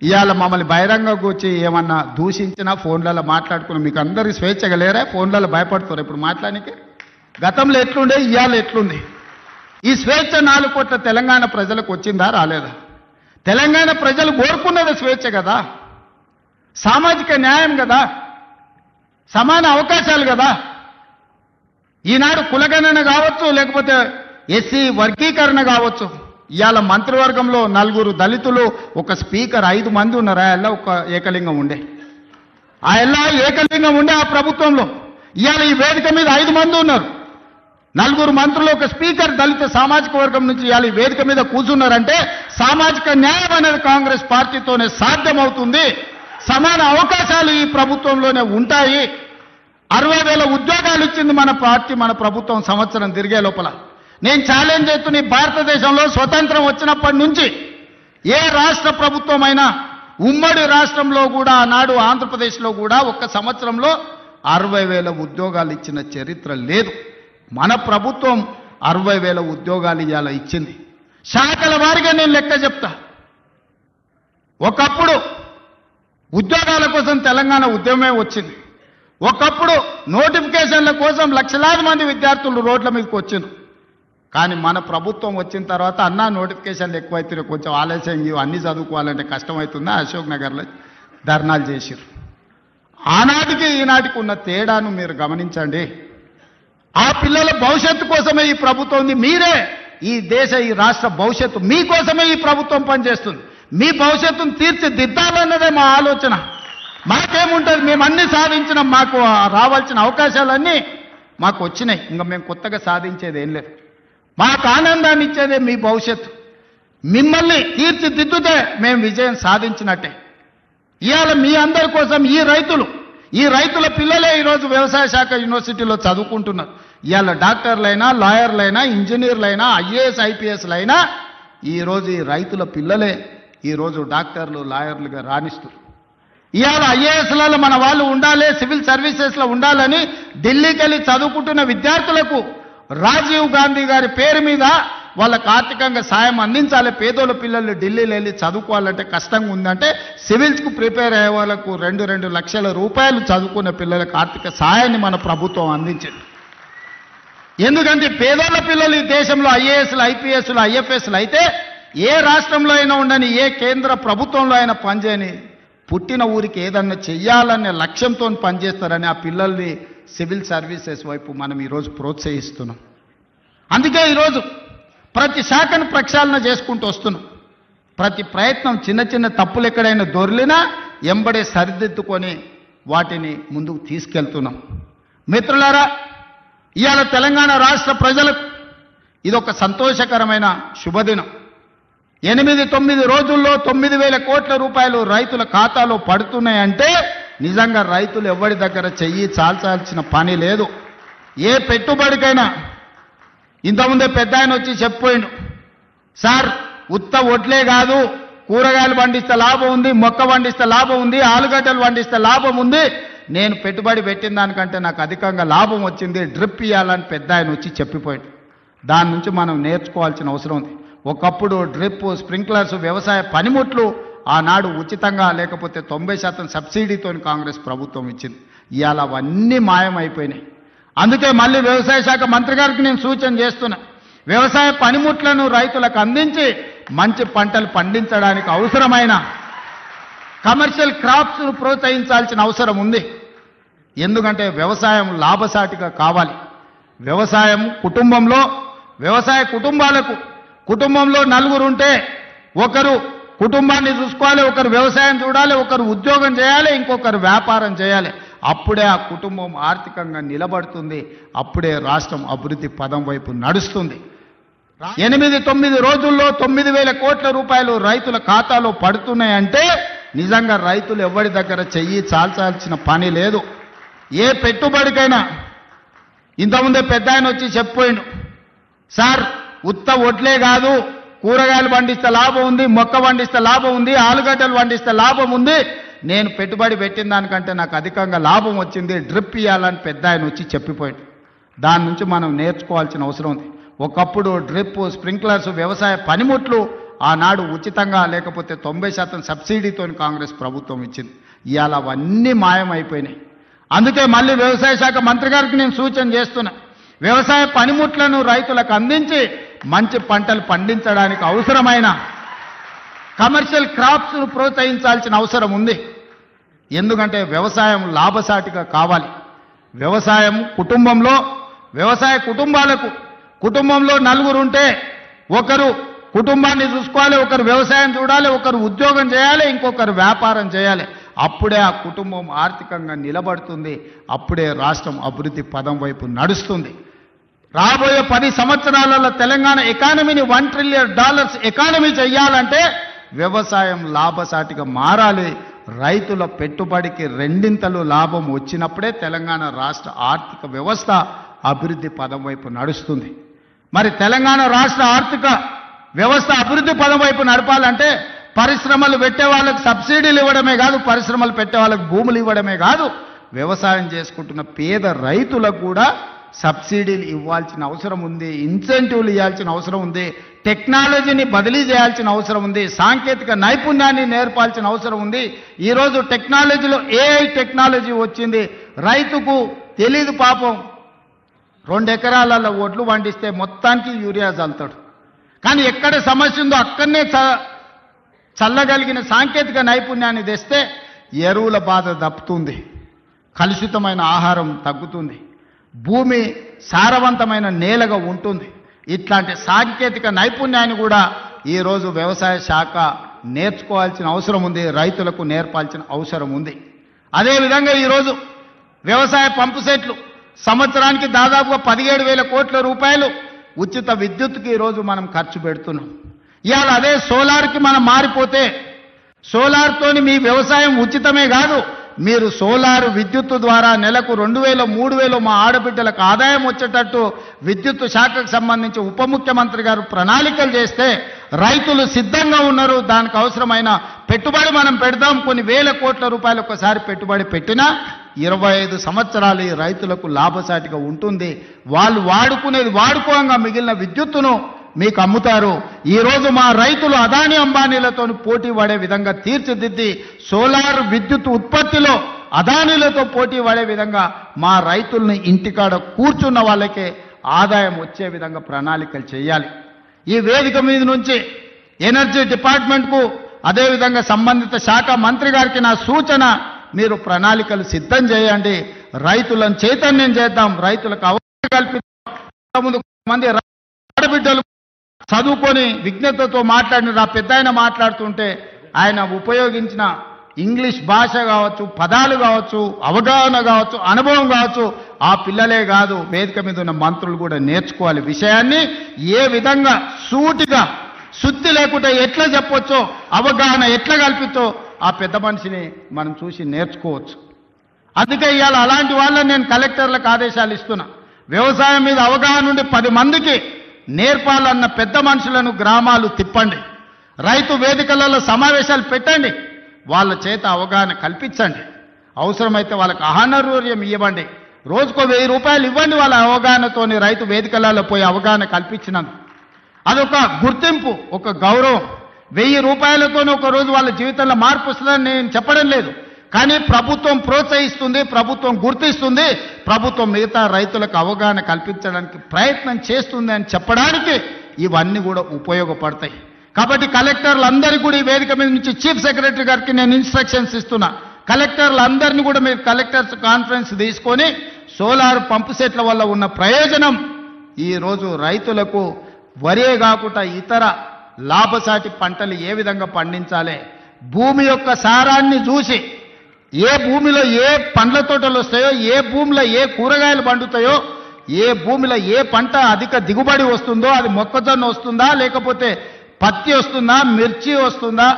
ఇవాళ మమ్మల్ని బహిరంగకు వచ్చి ఏమన్నా దూషించినా ఫోన్లలో మాట్లాడుకున్నా మీకు అందరికీ స్వేచ్ఛగా లేరా? ఫోన్లలో భయపడుతారు ఇప్పుడు మాట్లాడానికి. గతంలో ఎట్లుండే, ఇవాళ ఎట్లుంది? ఈ స్వేచ్ఛ 4 కోట్ల తెలంగాణ ప్రజలకు వచ్చిందా, రాలేదా? తెలంగాణ ప్రజలు కోరుకున్నది స్వేచ్ఛ కదా, సామాజిక న్యాయం కదా, సమాన అవకాశాలు కదా. ఈనాడు కులగణన కావచ్చు, లేకపోతే ఎస్సీ వర్గీకరణ కావచ్చు. ఇవాళ మంత్రివర్గంలో 4 దళితులు, ఒక స్పీకర్, 5 మంది ఉన్నారు. ఆ ఒక ఏకలింగం ఉండే, ఆ ఏకలింగం ఉండే ఆ ప్రభుత్వంలో. ఇవాళ ఈ వేదిక మీద 5 మంది ఉన్నారు, 4 మంత్రులు, ఒక స్పీకర్ దళిత సామాజిక వర్గం నుంచి ఇవాళ ఈ వేదిక మీద కూర్చున్నారంటే సామాజిక న్యాయం అనేది కాంగ్రెస్ పార్టీతోనే సాధ్యమవుతుంది. సమాన అవకాశాలు ఈ ప్రభుత్వంలోనే ఉంటాయి. 60,000 ఉద్యోగాలు ఇచ్చింది మన పార్టీ, మన ప్రభుత్వం సంవత్సరం తిరిగే లోపల. నేను ఛాలెంజ్ చేస్తున్న, భారతదేశంలో స్వతంత్రం వచ్చినప్పటి నుంచి ఏ రాష్ట్ర ప్రభుత్వమైనా, ఉమ్మడి రాష్ట్రంలో కూడా, ఆనాడు ఆంధ్రప్రదేశ్లో కూడా ఒక్క సంవత్సరంలో 60,000 ఉద్యోగాలు ఇచ్చిన చరిత్ర లేదు. మన ప్రభుత్వం 60,000 ఉద్యోగాలు ఇవాళ ఇచ్చింది. శాఖల వారిగా నేను లెక్క చెప్తా. ఒకప్పుడు ఉద్యోగాల కోసం తెలంగాణ ఉద్యమమే వచ్చింది. ఒకప్పుడు నోటిఫికేషన్ల కోసం లక్షలాది మంది విద్యార్థులు రోడ్ల మీదకి వచ్చింది. కానీ మన ప్రభుత్వం వచ్చిన తర్వాత అన్నా నోటిఫికేషన్లు ఎక్కువైతే కొంచెం ఆలస్యం, అన్నీ చదువుకోవాలంటే కష్టమవుతుందా, అశోక్ నగర్లో ధర్నాలు చేసిరు. ఆనాటికి ఈనాటికి ఉన్న తేడాను మీరు గమనించండి. ఆ పిల్లల భవిష్యత్తు కోసమే ఈ ప్రభుత్వం ఉంది. మీరే ఈ రాష్ట్ర భవిష్యత్తు మీకోసమే ఈ ప్రభుత్వం పనిచేస్తుంది. మీ భవిష్యత్తును తీర్చిదిద్దాలన్నదే మా ఆలోచన. మాకేముంటుంది, మేము అన్ని సాధించినాం, మాకు రావాల్సిన అవకాశాలన్నీ మాకు వచ్చినాయి. ఇంకా మేము కొత్తగా సాధించేది ఏం లేదు. మాకు ఆనందాన్ని ఇచ్చేదే మీ భవిష్యత్తు. మిమ్మల్ని తీర్చిదిద్దుతే మేము విజయం సాధించినట్టే. ఇవాళ మీ అందరి కోసం ఈ రైతుల పిల్లలే ఈరోజు వ్యవసాయ శాఖ యూనివర్సిటీలో చదువుకుంటున్నారు. ఇవాళ డాక్టర్లైనా, లాయర్లైనా, ఇంజనీర్లైనా, ఐఏఎస్ ఐపీఎస్లైనా ఈరోజు ఈ రైతుల పిల్లలే ఈరోజు డాక్టర్లు, లాయర్లుగా రాణిస్తారు. ఇవాళ ఐఏఎస్లలో మన వాళ్ళు ఉండాలి, సివిల్ సర్వీసెస్లో ఉండాలని ఢిల్లీకి వెళ్ళి చదువుకుంటున్న విద్యార్థులకు రాజీవ్ గాంధీ గారి పేరు మీద వాళ్ళకు ఆర్థికంగా సాయం అందించాలి. పేదోళ్ళ పిల్లలు ఢిల్లీలో వెళ్ళి చదువుకోవాలంటే కష్టంగా ఉందంటే సివిల్స్కు ప్రిపేర్ అయ్యే వాళ్ళకు 2 లక్షల రూపాయలు చదువుకున్న పిల్లలకు ఆర్థిక సాయాన్ని మన ప్రభుత్వం అందించింది. ఎందుకంటే పేదోళ్ళ పిల్లలు ఈ దేశంలో ఐఏఎస్లు, ఐపీఎస్లు, ఐఎఫ్ఎస్లు అయితే ఏ రాష్ట్రంలో అయినా ఉండని, ఏ కేంద్ర ప్రభుత్వంలో అయినా పనిచేయని, పుట్టిన ఊరికి ఏదన్నా చెయ్యాలనే లక్ష్యంతో పనిచేస్తారని ఆ పిల్లల్ని సివిల్ సర్వీసెస్ వైపు మనం ఈరోజు ప్రోత్సహిస్తున్నాం. అందుకే ఈరోజు ప్రతి శాఖను ప్రక్షాళన చేసుకుంటూ వస్తున్నాం. ప్రతి ప్రయత్నం చిన్న తప్పులు ఎక్కడైనా దొర్లినా ఎంబడే సరిదిద్దుకొని వాటిని ముందుకు తీసుకెళ్తున్నాం. మిత్రులారా, ఇవాళ తెలంగాణ రాష్ట్ర ప్రజలకు ఇదొక సంతోషకరమైన శుభదినం. 8-9 రోజుల్లో 9,000 కోట్ల రూపాయలు రైతుల ఖాతాలో పడుతున్నాయంటే నిజంగా రైతులు ఎవరి దగ్గర చెయ్యి చాల్చాల్సిన పని లేదు. ఏ పెట్టుబడికైనా ఇంతకుముందే పెద్ద ఆయన వచ్చి చెప్పిపోయిండు, సార్ ఉత్త ఒడ్లే కాదు, కూరగాయలు పండిస్తే లాభం ఉంది, మొక్క పండిస్తే లాభం ఉంది, ఆలుగడ్డలు పండిస్తే లాభం ఉంది, నేను పెట్టుబడి పెట్టిన దానికంటే నాకు అధికంగా లాభం వచ్చింది, డ్రిప్ ఇవ్వాలని పెద్ద ఆయన వచ్చి చెప్పిపోయిండు. దాని నుంచి మనం నేర్చుకోవాల్సిన అవసరం ఉంది. ఒకప్పుడు డ్రిప్, స్ప్రింక్లర్స్, వ్యవసాయ పనిముట్లు ఆనాడు ఉచితంగా లేకపోతే 90% సబ్సిడీతో కాంగ్రెస్ ప్రభుత్వం ఇచ్చింది. ఇవాళ అవన్నీ మాయమైపోయినాయి. అందుకే మళ్ళీ వ్యవసాయ శాఖ మంత్రి గారికి నేను సూచన చేస్తున్నా, వ్యవసాయ పనిముట్లను రైతులకు అందించి మంచి పంటలు పండించడానికి అవసరమైన కమర్షియల్ క్రాప్స్ను ప్రోత్సహించాల్సిన అవసరం ఉంది. ఎందుకంటే వ్యవసాయం లాభసాటిగా కావాలి. వ్యవసాయం వ్యవసాయ కుటుంబంలో 4 ఉంటే ఒకరు కుటుంబాన్ని చూసుకోవాలి, ఒకరు వ్యవసాయం చూడాలి, ఒకరు ఉద్యోగం చేయాలి, ఇంకొకరు వ్యాపారం చేయాలి. అప్పుడే ఆ కుటుంబం ఆర్థికంగా నిలబడుతుంది. అప్పుడే రాష్ట్రం అభివృద్ధి పదం వైపు నడుస్తుంది. 8-9 రోజుల్లో 9,000 కోట్ల రూపాయలు రైతుల ఖాతాలో పడుతున్నాయంటే నిజంగా రైతులు ఎవరి దగ్గర చెయ్యి చాల్చాల్సిన పని లేదు. ఏ పెట్టుబడికైనా ఇంతకుముందే పెద్ద ఆయన వచ్చి చెప్పిపోయిండు, సార్ ఉత్త ఒడ్లే కాదు, కూరగాయలు పండిస్తే లాభం ఉంది, మొక్క పండిస్తే లాభం ఉంది, ఆలుగడ్డలు పండిస్తే లాభం ఉంది, నేను పెట్టుబడి పెట్టిన దానికంటే నాకు అధికంగా లాభం వచ్చింది, డ్రిప్ ఇవ్వాలని పెద్ద ఆయన వచ్చి చెప్పిపోయిండు. దాని నుంచి మనం నేర్చుకోవాల్సిన అవసరం ఉంది. ఒకప్పుడు డ్రిప్, స్ప్రింక్లర్స్, వ్యవసాయ పనిముట్లు ఆనాడు ఉచితంగా లేకపోతే 90% సబ్సిడీతో కాంగ్రెస్ ప్రభుత్వం ఇచ్చింది. ఇవాళ అవన్నీ మాయమైపోయినాయి. అందుకే మళ్ళీ వ్యవసాయ శాఖ మంత్రి గారికి నేను సూచన చేస్తున్నా, వ్యవసాయ పనిముట్లను రైతులకు అందించి మంచి పంటలు పండించడానికి అవసరమైన కమర్షియల్ క్రాప్స్ను ప్రోత్సహించాల్సిన అవసరం ఉంది. ఎందుకంటే వ్యవసాయం లాభసాటిగా కావాలి. వ్యవసాయ కుటుంబంలో 4 ఉంటే ఒకరు కుటుంబాన్ని చూసుకోవాలి, ఒకరు వ్యవసాయం చూడాలి, ఒకరు ఉద్యోగం చేయాలి, ఇంకొకరు వ్యాపారం చేయాలి. అప్పుడే ఆ కుటుంబం ఆర్థికంగా నిలబడుతుంది. అప్పుడే రాష్ట్రం అభివృద్ధి పదం వైపు నడుస్తుంది. రాబోయే 10 సంవత్సరాలలో తెలంగాణ ఎకానమీని $1 ట్రిలియన్ ఎకానమీ చేయాలంటే వ్యవసాయం లాభసాటిగా మారాలి. రైతుల పెట్టుబడికి 2 లాభం వచ్చినప్పుడే తెలంగాణ రాష్ట్ర ఆర్థిక వ్యవస్థ అభివృద్ధి పదం వైపు నడుస్తుంది. మరి తెలంగాణ రాష్ట్ర ఆర్థిక వ్యవస్థ అభివృద్ధి పదం వైపు నడపాలంటే పరిశ్రమలు పెట్టే వాళ్ళకు సబ్సిడీలు ఇవ్వడమే కాదు, పరిశ్రమలు పెట్టే వాళ్ళకు భూములు ఇవ్వడమే కాదు, వ్యవసాయం చేసుకుంటున్న పేద రైతులకు కూడా సబ్సిడీలు ఇవ్వాల్సిన అవసరం ఉంది, ఇన్సెంటివ్లు ఇవ్వాల్సిన అవసరం ఉంది, టెక్నాలజీని బదిలీ చేయాల్సిన అవసరం ఉంది, సాంకేతిక నైపుణ్యాన్ని నేర్పాల్సిన అవసరం ఉంది. ఈరోజు టెక్నాలజీలో AI టెక్నాలజీ వచ్చింది. రైతుకు తెలీదు పాపం, 2 ఎకరాలలో ఒడ్లు పండిస్తే మొత్తానికి యూరియా చల్లుతాడు. కానీ ఎక్కడ సమస్య ఉందో అక్కడనే చల్లగలిగిన సాంకేతిక నైపుణ్యాన్ని తెస్తే ఎరువుల బాధ దప్పుతుంది, కలుషితమైన ఆహారం తగ్గుతుంది, భూమి సారవంతమైన నేలగా ఉంటుంది. ఇట్లాంటి సాంకేతిక నైపుణ్యాన్ని కూడా ఈరోజు వ్యవసాయ శాఖ నేర్చుకోవాల్సిన అవసరం ఉంది, రైతులకు నేర్పాల్సిన అవసరం ఉంది. అదేవిధంగా ఈరోజు వ్యవసాయ పంపు సెట్లు సంవత్సరానికి దాదాపుగా 17,000 కోట్ల రూపాయలు ఉచిత విద్యుత్తుకి ఈరోజు మనం ఖర్చు పెడుతున్నాం. ఇవాళ అదే సోలార్కి మనం మారిపోతే సోలార్తోని మీ వ్యవసాయం ఉచితమే కాదు, మీరు సోలార్ విద్యుత్తు ద్వారా నెలకు 2,000 3,000 మా ఆడబిడ్డలకు ఆదాయం వచ్చేటట్టు విద్యుత్తు శాఖకు సంబంధించి ఉప ముఖ్యమంత్రి గారు ప్రణాళికలు చేస్తే రైతులు సిద్ధంగా ఉన్నారు. దానికి అవసరమైన పెట్టుబడి మనం పెడదాం. కొన్ని వేల కోట్ల రూపాయలు ఒకసారి పెట్టుబడి పెట్టినా 25 సంవత్సరాలు ఈ రైతులకు లాభసాటిగా ఉంటుంది. వాళ్ళు వాడుకునేది వాడుకోగా మిగిలిన విద్యుత్తును మీకు అమ్ముతారు. ఈరోజు మా రైతులు అదాని అంబానీలతో పోటీ పడే విధంగా తీర్చిదిద్ది సోలార్ విద్యుత్ ఉత్పత్తిలో అదానీలతో పోటీ పడే విధంగా మా రైతుల్ని ఇంటికాడ కూర్చున్న వాళ్ళకే ఆదాయం వచ్చే విధంగా ప్రణాళికలు చేయాలి. ఈ వేదిక మీద నుంచి ఎనర్జీ డిపార్ట్మెంట్కు అదేవిధంగా సంబంధిత శాఖ మంత్రి గారికి నా సూచన, మీరు ప్రణాళికలు సిద్ధం చేయండి, రైతులను చైతన్యం చేద్దాం, రైతులకు అవగాహన కల్పిద్దాం. ముందు మంది ఆడబిడ్డలు చదువుకొని విజ్ఞతతో మాట్లాడిన ఆ పెద్ద ఆయన మాట్లాడుతుంటే ఆయన ఉపయోగించిన ఇంగ్లీష్ భాష కావచ్చు, పదాలు కావచ్చు, అవగాహన కావచ్చు, అనుభవం కావచ్చు, ఆ పిల్లలే కాదు వేదిక మీద ఉన్న మంత్రులు కూడా నేర్చుకోవాలి. విషయాన్ని ఏ విధంగా సూటిగా శుద్ధి లేకుండా ఎట్లా చెప్పొచ్చో, అవగాహన ఎట్లా కల్పించో ఆ పెద్ద మనిషిని మనం చూసి నేర్చుకోవచ్చు. అందుకే ఇవాళ అలాంటి వాళ్ళని నేను కలెక్టర్లకు ఆదేశాలు ఇస్తున్నా. వ్యవసాయం మీద అవగాహన ఉండి 10 మందికి నేర్పాలన్న పెద్ద మనుషులను గ్రామాలు తిప్పండి, రైతు వేదికలలో సమావేశాలు పెట్టండి, వాళ్ళ చేత అవగాహన కల్పించండి. అవసరమైతే వాళ్ళకి ఆహారూర్యం ఇవ్వండి, రోజుకో 1000 రూపాయలు ఇవ్వండి. వాళ్ళ అవగాహనతోని రైతు వేదికలలో పోయి అవగాహన కల్పించినందుకు అదొక గుర్తింపు, ఒక గౌరవం. 1000 రూపాయలతో ఒక రోజు వాళ్ళ జీవితంలో మార్పు వస్తుందని నేను చెప్పడం లేదు, కానీ ప్రభుత్వం ప్రోత్సహిస్తుంది, ప్రభుత్వం గుర్తిస్తుంది, ప్రభుత్వం మిగతా రైతులకు అవగాహన కల్పించడానికి ప్రయత్నం చేస్తుంది అని చెప్పడానికి ఇవన్నీ కూడా ఉపయోగపడతాయి. కాబట్టి కలెక్టర్లందరికీ కూడా ఈ వేదిక మీద నుంచి చీఫ్ సెక్రటరీ గారికి నేను ఇన్స్ట్రక్షన్స్ ఇస్తున్నా. కలెక్టర్లందరినీ కూడా మీరు కలెక్టర్స్ కాన్ఫరెన్స్ తీసుకొని సోలార్ పంపు సెట్ల వల్ల ఉన్న ప్రయోజనం ఈరోజు రైతులకు వరే కాకుండా ఇతర లాభసాటి పంటలు ఏ విధంగా పండించాలి, భూమి యొక్క సారాన్ని చూసి ఏ భూమిలో ఏ పండ్ల తోటలు వస్తాయో, ఏ భూమిలో ఏ కూరగాయలు పండుతాయో, ఏ భూమిలో ఏ పంట అధిక దిగుబడి వస్తుందో, అది మొక్కజొన్న వస్తుందా, లేకపోతే పత్తి వస్తుందా, మిర్చి వస్తుందా,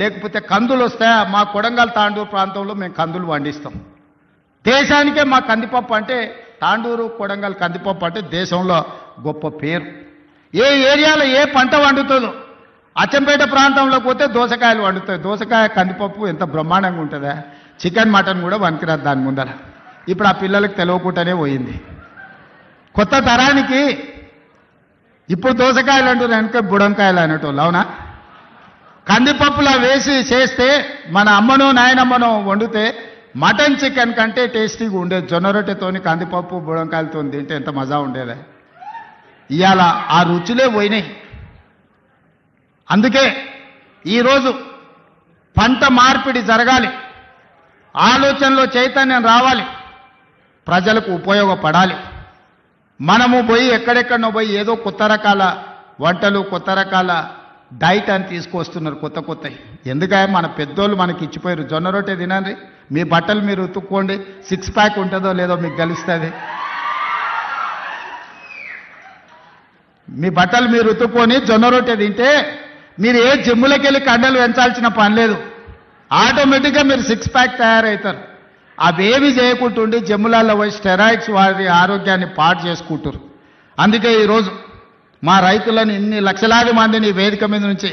లేకపోతే కందులు వస్తాయా. మా కొడంగల్ తాండూరు ప్రాంతంలో మేము కందులు పండిస్తాం. దేశానికే మా కందిపప్పు అంటే, తాండూరు కొడంగల్ కందిపప్పు అంటే దేశంలో గొప్ప పేరు. ఏ ఏరియాలో ఏ పంట వండుతుందో, అచ్చంపేట ప్రాంతంలోకి పోతే దోసకాయలు వండుతాయి. దోసకాయ కందిపప్పు ఎంత బ్రహ్మాండంగా ఉంటుందా, చికెన్ మటన్ కూడా వనికిరాదు దాని ముందర. ఇప్పుడు ఆ పిల్లలకు తెలియకుండానే పోయింది. కొత్త తరానికి ఇప్పుడు దోసకాయలు అంటారు, వెనక బుడంకాయలు అనేటోళ్ళు. అవునా? కందిపప్పులా వేసి చేస్తే మన అమ్మనో నాయనమ్మనో వండితే మటన్ చికెన్ కంటే టేస్టీగా ఉండేది. జొన్న రొట్టెతోని కందిపప్పు బుడంకాయలతో తింటే ఎంత మజా ఉండేది. ఇవాళ ఆ రుచులే పోయినాయి. అందుకే ఈరోజు పంట మార్పిడి జరగాలి, ఆలోచనలో చైతన్యం రావాలి, ప్రజలకు ఉపయోగపడాలి. మనము పోయి ఎక్కడెక్కడనో పోయి ఏదో కొత్త రకాల వంటలు, కొత్త రకాల డైట్ అని తీసుకొస్తున్నారు కొత్త కొత్తవి. ఎందుకంటే మన పెద్దోళ్ళు మనకి ఇచ్చిపోయారు. జొన్న రొట్టె తినండి, మీ బట్టలు మీరు ఉతుక్కోండి, 6 ప్యాక్ ఉంటుందో లేదో మీకు తెలుస్తుంది. మీ బట్టలు మీరు ఉతుక్కొని జొన్న రొట్టె తింటే మీరు ఏ జిమ్ములకి వెళ్ళి కండలు పెంచాల్సిన పని లేదు, ఆటోమేటిక్గా మీరు 6 ప్యాక్ తయారవుతారు. అవేవి చేయకుంటుండి జిమ్ములలో పోయి స్టెరాయిడ్స్ వారి ఆరోగ్యాన్ని పాడు చేసుకుంటారు. అందుకే ఈరోజు మా రైతులను ఇన్ని లక్షలాది మందిని వేదిక మీద నుంచి,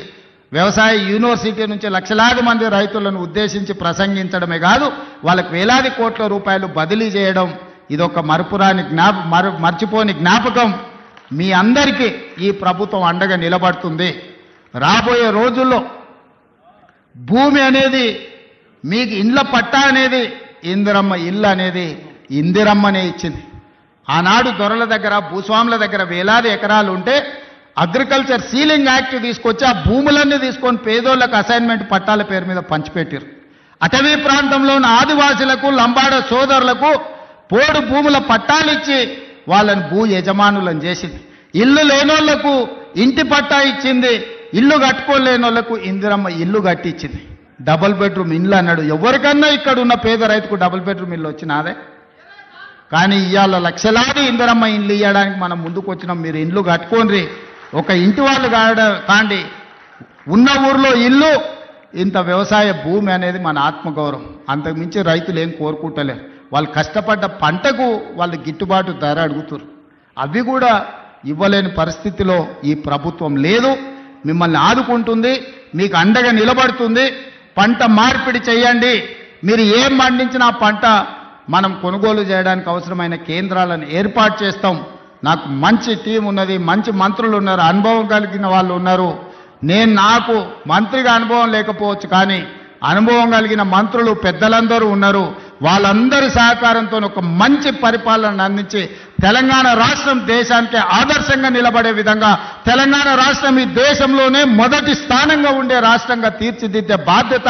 వ్యవసాయ యూనివర్సిటీ నుంచి లక్షలాది మంది రైతులను ఉద్దేశించి ప్రసంగించడమే కాదు, వాళ్ళకి వేలాది కోట్ల రూపాయలు బదిలీ చేయడం ఇదొక మర్చిపోని జ్ఞాపకం. మీ అందరికీ ఈ ప్రభుత్వం అండగా నిలబడుతుంది. రాబోయే రోజుల్లో భూమి అనేది మీకు ఇండ్ల పట్టా అనేది ఇందిరమ్మ ఇల్లు అనేది ఇందిరమ్మనే ఇచ్చింది. ఆనాడు దొరల దగ్గర, భూస్వాముల దగ్గర వేలాది ఎకరాలు ఉంటే అగ్రికల్చర్ సీలింగ్ యాక్ట్ తీసుకొచ్చి ఆ భూములన్నీ తీసుకొని పేదోళ్లకు అసైన్మెంట్ పట్టాల పేరు మీద పంచిపెట్టారు. అటవీ ప్రాంతంలో ఉన్న ఆదివాసులకు, లంబాడ సోదరులకు పోడు భూముల పట్టాలిచ్చి వాళ్ళని భూ యజమానులను చేసింది. ఇల్లు లేనోళ్లకు ఇంటి పట్టా ఇచ్చింది, ఇల్లు కట్టుకోలేని వాళ్ళకు ఇందిరమ్మ ఇల్లు కట్టించింది. డబుల్ బెడ్రూమ్ ఇల్లు అన్నాడు. ఎవరికన్నా ఇక్కడ ఉన్న పేద రైతుకు డబుల్ బెడ్రూమ్ ఇల్లు వచ్చినాదే. కానీ ఇవాళ లక్షలాది ఇందిరమ్మ ఇల్లు ఇవ్వడానికి మనం ముందుకు వచ్చినాం. మీరు ఇండ్లు కట్టుకోండి, ఒక ఇంటి వాళ్ళు కాండి, ఉన్న ఊర్లో ఇల్లు, ఇంత వ్యవసాయ భూమి అనేది మన ఆత్మగౌరవం. అంతకుమించి రైతులు ఏం కోరుకుంటలేరు. వాళ్ళు కష్టపడ్డ పంటకు వాళ్ళు గిట్టుబాటు ధర అడుగుతారు. అవి కూడా ఇవ్వలేని పరిస్థితిలో ఈ ప్రభుత్వం లేదు. మిమ్మల్ని ఆదుకుంటుంది, మీకు అండగా నిలబడుతుంది. పంట మార్పిడి చేయండి. మీరు ఏం పండించినా పంట మనం కొనుగోలు చేయడానికి అవసరమైన కేంద్రాలను ఏర్పాటు చేస్తాం. నాకు మంచి టీం ఉన్నది, మంచి మంత్రులు ఉన్నారు, అనుభవం కలిగిన వాళ్ళు ఉన్నారు. నాకు మంత్రిగా అనుభవం లేకపోవచ్చు, కానీ అనుభవం కలిగిన మంత్రులు పెద్దలందరూ ఉన్నారు. వాళ్ళందరి సహకారంతో ఒక మంచి పరిపాలన అందించి తెలంగాణ రాష్ట్రం దేశానికి ఆదర్శంగా నిలబడే విధంగా, తెలంగాణ రాష్ట్రం ఈ దేశంలోనే మొదటి స్థానంగా ఉండే రాష్ట్రంగా తీర్చిదిద్దే బాధ్యత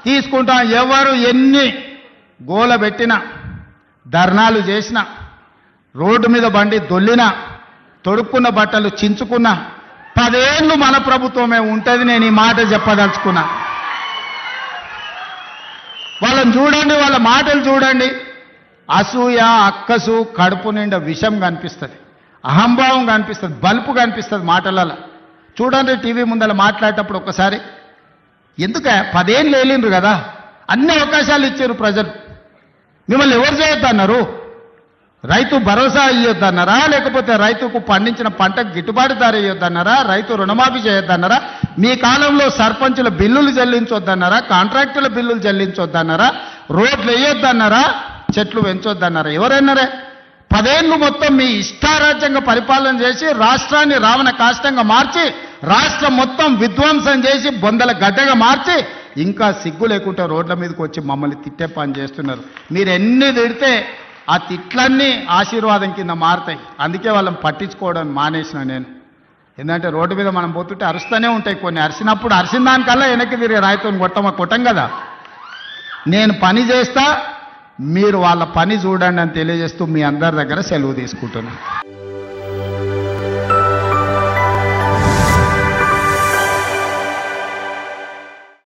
తీసుకుంటాం. ఎవరు ఎన్ని గోల పెట్టినా, ధర్నాలు చేసినా, రోడ్డు మీద బండి దొల్లినా, తొడుక్కున్న బట్టలు చించుకున్నా 10 ఏళ్ళు మన ప్రభుత్వమే ఉంటుంది. నేను ఈ మాట చెప్పదలుచుకున్నా. వాళ్ళని చూడండి, వాళ్ళ మాటలు చూడండి. అసూయ, అక్కసు, కడుపు నిండా విషం కనిపిస్తుంది, అహంభావం కనిపిస్తుంది, బల్పు కనిపిస్తుంది మాటలలో. చూడండి, టీవీ ముందర మాట్లాడేటప్పుడు ఒక్కసారి. ఎందుకే 10 ఏళ్ళు వేలిండ్రు కదా, అన్ని అవకాశాలు ఇచ్చారు ప్రజలు. మిమ్మల్ని ఎవరు చేయొద్దన్నారు? రైతు భరోసా ఇవ్వద్దన్నారా? లేకపోతే రైతుకు పండించిన పంటకు గిట్టుబాటు ధర ఇవ్వద్దన్నారా? రైతు రుణమాఫీ చేయొద్దన్నారా? మీ కాలంలో సర్పంచుల బిల్లులు చెల్లించొద్దన్నారా? కాంట్రాక్టుల బిల్లులు చెల్లించొద్దన్నారా? రోడ్లు వేయొద్దన్నారా? చెట్లు పెంచొద్దన్నారా? ఎవరన్నారే? 10 ఏళ్ళు మొత్తం మీ ఇష్టారాజ్యంగా పరిపాలన చేసి రాష్ట్రాన్ని రావణ కాష్టంగా మార్చి, రాష్ట్రం మొత్తం విధ్వంసం చేసి బొందల గడ్డగా మార్చి, ఇంకా సిగ్గు లేకుండా రోడ్ల మీదకి వచ్చి మమ్మల్ని తిట్టే పని చేస్తున్నారు. మీరు ఎన్ని తిడితే ఆ తిట్లన్నీ ఆశీర్వాదం కింద మారుతాయి. అందుకే వాళ్ళని పట్టించుకోవడం మానేసిన నేను. ఎందుకంటే రోడ్డు మీద మనం పోతుంటే అరుస్తూనే ఉంటాయి కొన్ని. అరిసినప్పుడు అరిసిన దానికల్లా వెనక్కి తిరిగి రాయితో కొట్టం కదా. నేను పని చేస్తా, మీరు వాళ్ళ పని చూడండి అని తెలియజేస్తూ మీ అందరి దగ్గర సెలవు తీసుకుంటున్నాను.